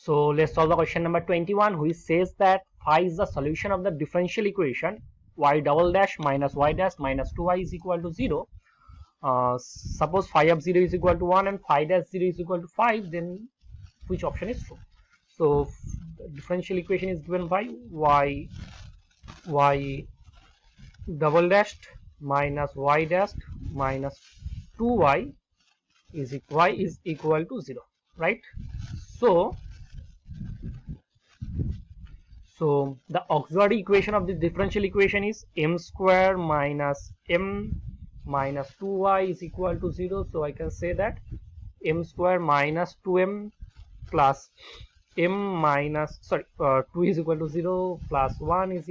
So let's solve the question number 21, which says that phi is the solution of the differential equation y double dash minus y dash minus 2y is equal to 0. Suppose phi of 0 is equal to 1 and phi dash 0 is equal to 5, then which option is true? So the differential equation is given by y double dashed minus y dashed minus 2y is equal to 0, right? So the auxiliary equation of the differential equation is m square minus m minus 2y is equal to 0. So I can say that m square minus 2m plus m minus 2 is equal to 0 plus 1 is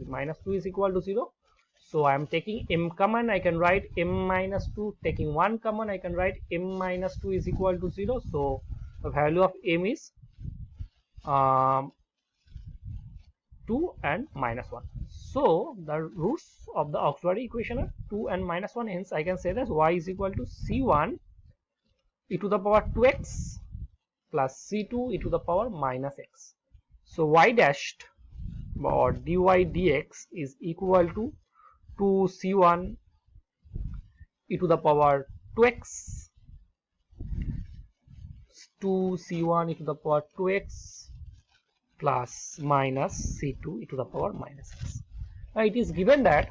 minus 2 is equal to 0. So I am taking m common, I can write m minus 2. Taking 1 common, I can write m minus 2 is equal to 0. So the value of m is 2 and minus 1. So the roots of the auxiliary equation are 2 and minus 1. Hence I can say that y is equal to c1 e to the power 2x plus c2 e to the power minus x. So y dashed or dy dx is equal to 2c1 e to the power 2x, 2c1 e to the power 2x plus minus c2 e to the power minus x. Now it is given that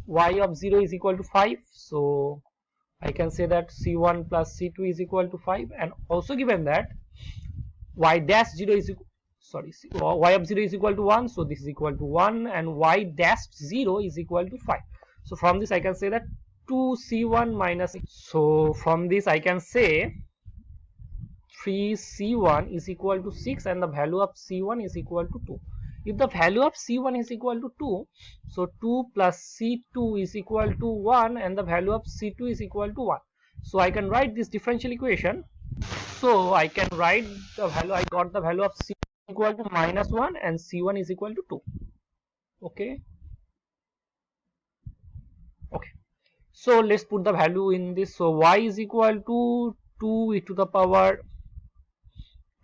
y of 0 is equal to 5, so I can say that c1 plus c2 is equal to 5, and also given that y dash 0 is y of 0 is equal to 1, so this is equal to 1, and y dash 0 is equal to 5. So from this I can say that 2c1 minus, so from this I can say 3c1 is equal to 6 and the value of c1 is equal to 2. If the value of c1 is equal to 2, so 2 plus c2 is equal to 1 and the value of c2 is equal to 1. So I can write this differential equation. So I can write the value, I got the value of c equal to minus 1 and c1 is equal to 2. Okay. So let's put the value in this. So y is equal to 2 e to the power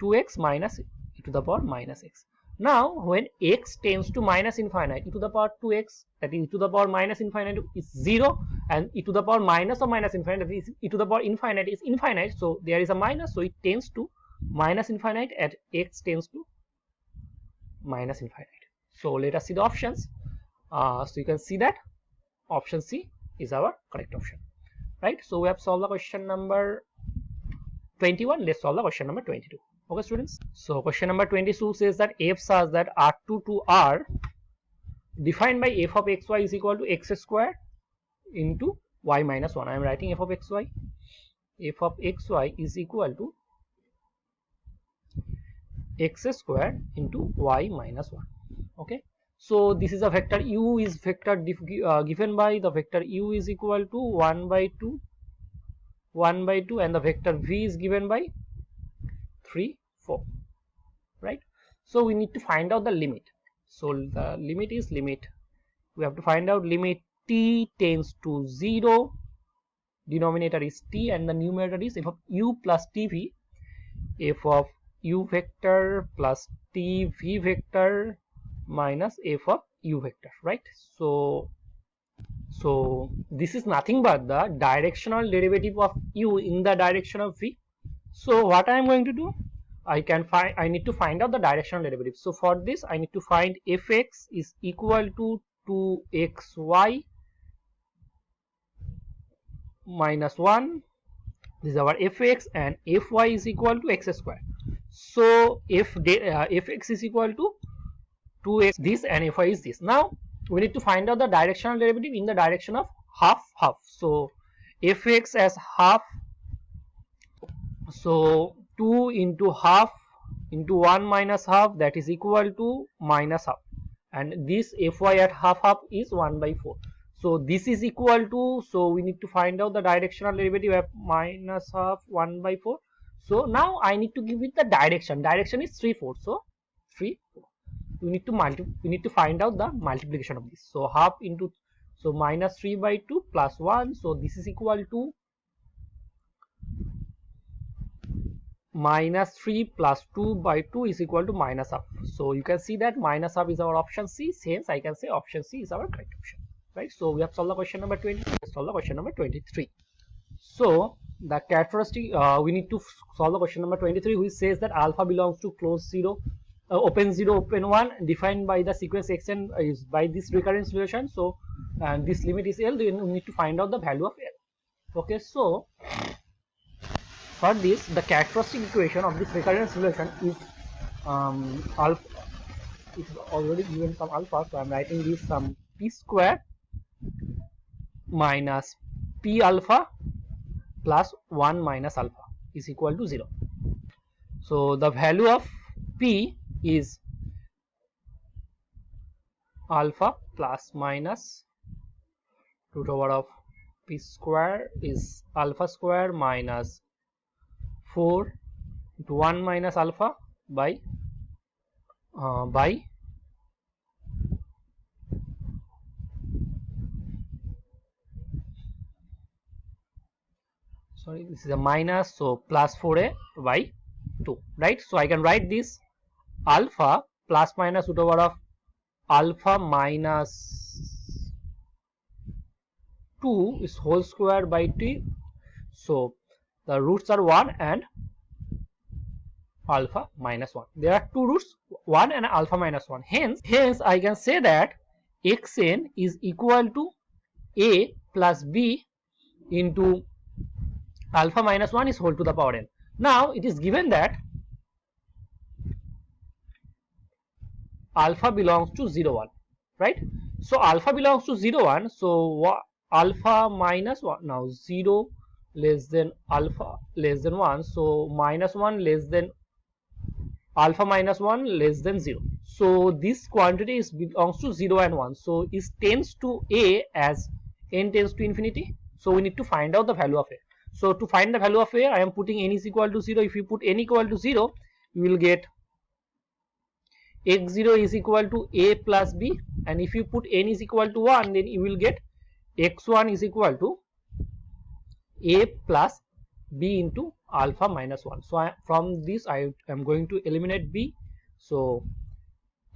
2x minus e to the power minus x. Now when x tends to minus infinite, e to the power 2x, that is e to the power minus infinite is 0, and e to the power minus or minus infinite, that is e to the power infinite is infinite, so there is a minus, so it tends to minus infinite at x tends to minus infinite. So let us see the options. So you can see that option C is our correct option, right? So we have solved the question number 21. Let's solve the question number 22. Okay students, so question number 22 says that f such that r2 to r defined by f of xy is equal to x square into y minus 1. I am writing f of xy. F of xy is equal to x square into y minus 1. Okay, so this is a vector u is vector given by the vector u is equal to 1 by 2 and the vector v is given by 3 4, right? So we need to find out the limit. So the limit is we have to find out limit t tends to 0, denominator is t and the numerator is f of u plus tv, f of u vector plus tv vector minus f of u vector, right? So this is nothing but the directional derivative of u in the direction of v. So what I am going to do, I need to find out the directional derivative. So for this I need to find fx is equal to 2xy minus 1, this is our fx, and fy is equal to x square. So fx is equal to 2x this and fy is this. Now we need to find out the directional derivative in the direction of half half. So fx as half, so 2 into half into 1 minus half, that is equal to minus half, and this fy at half half is 1 by 4. So this is equal to, so we need to find out the directional derivative of minus half 1 by 4. So now I need to give it the direction is 3 4, so 3 4. We need to find out the multiplication of this. So half into, so minus 3 by 2 plus 1, so this is equal to minus 3 plus 2 by 2 is equal to minus half. So you can see that minus half is our option C. Hence I can say option C is our correct option, right? So we have solved the question number 20. Let's solve the question number 23. So the characteristic, we need to solve the question number 23, which says that alpha belongs to closed 0, open 0, open 1, defined by the sequence xn is by this recurrence relation. So this limit is L. Then we need to find out the value of L. Okay, so for this, the characteristic equation of this recurrence relation is alpha. It's already given some alpha, so I'm writing this some p square minus p alpha plus 1 minus alpha is equal to 0. So the value of p is alpha plus minus root over of p square is alpha square minus 4 into 1 minus alpha by sorry, this is a minus, so plus 4a by 2, right? So I can write this alpha plus minus root over of alpha minus 2 is whole square by t. So the roots are 1 and alpha minus 1. There are two roots, 1 and alpha minus 1. Hence I can say that xn is equal to a plus b into alpha minus 1 is whole to the power n. Now it is given that alpha belongs to 0 1, right? So alpha belongs to 0 1, so alpha minus 1, now 0 less than alpha less than 1, so minus 1 less than alpha minus 1 less than 0. So this quantity is belongs to 0 and 1, so it tends to a as n tends to infinity. So we need to find out the value of a. So to find the value of a, I am putting n is equal to 0. If you put n equal to 0, you will get x0 is equal to a plus b, and if you put n is equal to 1, then you will get x1 is equal to a plus b into alpha minus 1. So from this I am going to eliminate b. So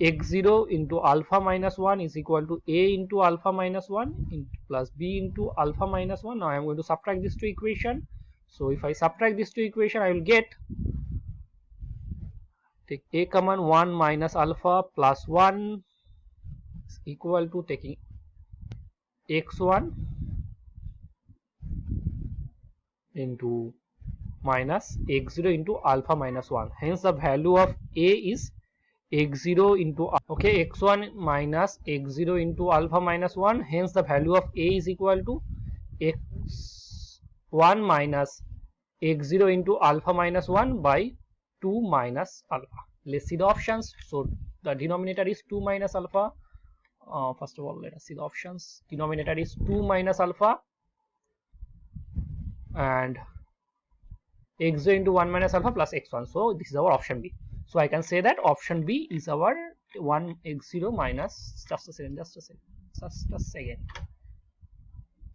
x0 into alpha minus 1 is equal to a into alpha minus 1 into plus b into alpha minus 1. Now I am going to subtract these two equation. So if I subtract these two equation, I will get, take a common, 1 minus alpha plus 1 is equal to taking x1 into minus x0 into alpha minus 1. Hence the value of a is x0 into, okay, x1 minus x0 into alpha minus 1. Hence the value of a is equal to x1 minus x0 into alpha minus 1 by 2 minus alpha. Let's see the options. So the denominator is 2 minus alpha. First of all, let us see the options. Denominator is 2 minus alpha and x0 into 1 minus alpha plus x1. So this is our option B. So I can say that option B is our 1 x0 minus, just a second.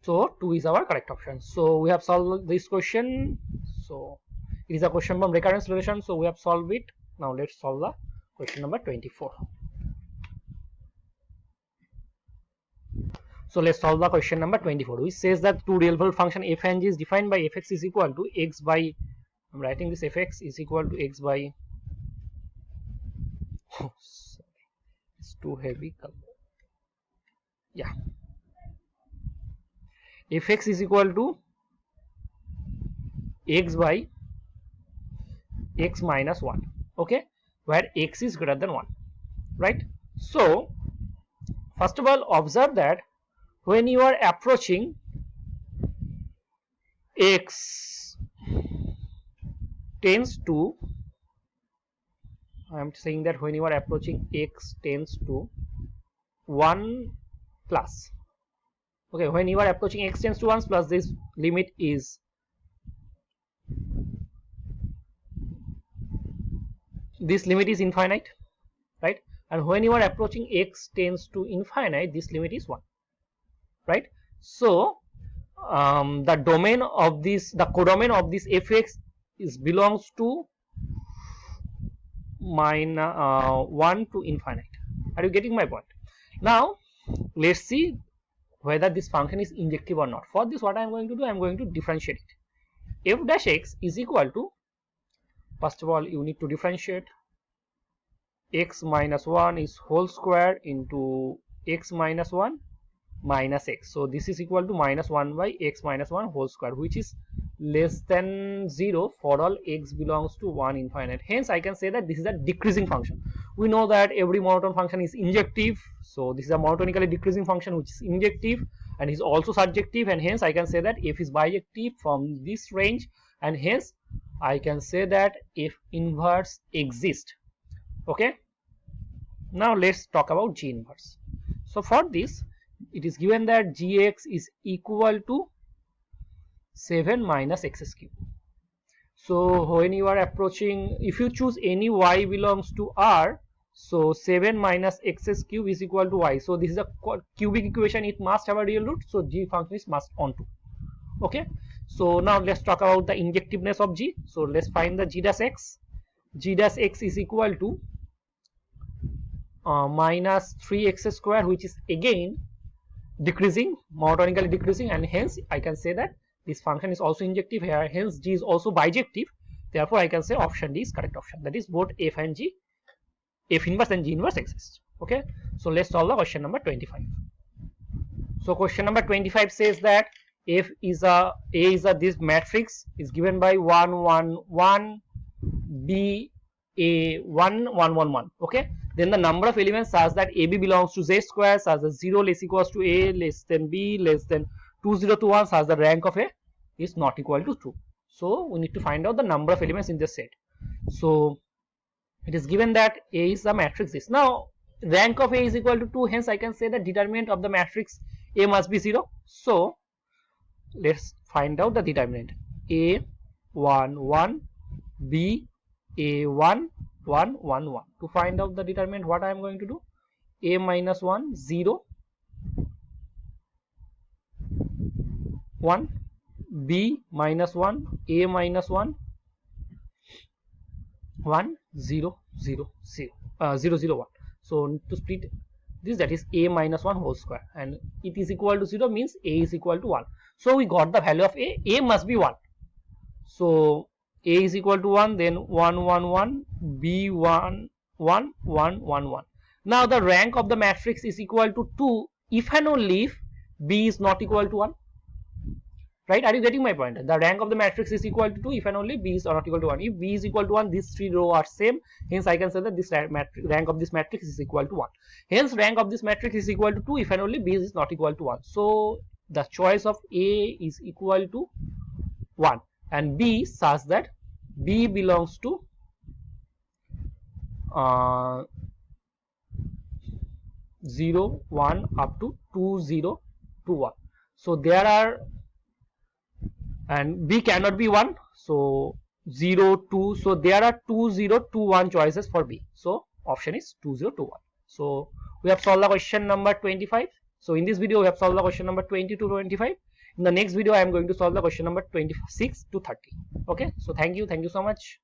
So 2 is our correct option. So we have solved this question. So it is a question from recurrence relation. So we have solved it. Now let's solve the question number 24. So let's solve the question number 24, which says that two real valued function f and g is defined by fx is equal to x by, I'm writing this, fx is equal to x by, oh, sorry, it's too heavy color. Yeah, fx is equal to x by x minus 1, okay, where x is greater than 1, right? So first of all, observe that when you are approaching x tends to, I am saying that when you are approaching x tends to 1 plus, okay, when you are approaching x tends to 1 plus, this limit is, this limit is infinite, right? And when you are approaching x tends to infinite, this limit is 1, right? So the domain of this, the codomain of this fx is belongs to 1 to infinite. Are you getting my point? Now let's see whether this function is injective or not. For this, what I am going to do, I am going to differentiate it. F dash x is equal to, first of all, you need to differentiate x minus 1 is whole square into x minus 1 minus x. So this is equal to minus 1 by x minus 1 whole square, which is less than 0 for all x belongs to 1 infinite. Hence I can say that this is a decreasing function. We know that every monotone function is injective, so this is a monotonically decreasing function which is injective and is also surjective, and hence I can say that f is bijective from this range, and hence I can say that f inverse exists. Okay, now let's talk about G inverse. So for this, it is given that gx is equal to 7 minus x cube. So when you are approaching, if you choose any y belongs to R, so 7 minus x cube is equal to y. So this is a cubic equation, it must have a real root, so G function is must onto. Okay, so now let's talk about the injectiveness of G. So let's find the G dash x. G dash x is equal to minus 3x square, which is again decreasing, monotonically decreasing, and hence I can say that this function is also injective here, hence G is also bijective. Therefore I can say option D is correct option, that is both f and G, f inverse and G inverse exist. Okay, so let's solve the question number 25. So question number 25 says that f is a this matrix is given by 1 1 1 b a 1 1 1 1. Okay, then the number of elements such that AB belongs to Z square, such that 0 less equals to A less than B less than 2 0 to 1, such that rank of A is not equal to 2. So we need to find out the number of elements in this set. So it is given that A is the matrix this. Now rank of A is equal to 2, hence I can say the determinant of the matrix A must be 0. So let's find out the determinant. A 1 1 B A 1 1 1 1. To find out the determinant, what I am going to do, A minus 1 0 1 B minus 1 A minus 1 1 0 0 0 0 0 1. So to split this, that is A minus 1 whole square, and it is equal to 0 means A is equal to 1. So we got the value of A must be 1. So A is equal to 1, then 1 1 1 B 1 1 1 1 1. Now the rank of the matrix is equal to 2 if and only if B is not equal to 1. Right, are you getting my point? The rank of the matrix is equal to 2 if and only B is not equal to 1. If B is equal to 1, these three rows are same, hence I can say that this rank of this matrix is equal to 1. Hence rank of this matrix is equal to 2 if and only B is not equal to 1. So the choice of A is equal to 1 and B such that B belongs to 0 1 up to 2 0 to 1. So there are, and B cannot be 1, so 0 2, so there are 2 0 2 1 choices for B. So option is 2 0 2 1. So we have solved the question number 25. So in this video we have solved the question number 20 to 25. In the next video I am going to solve the question number 26 to 30. Okay, so thank you so much.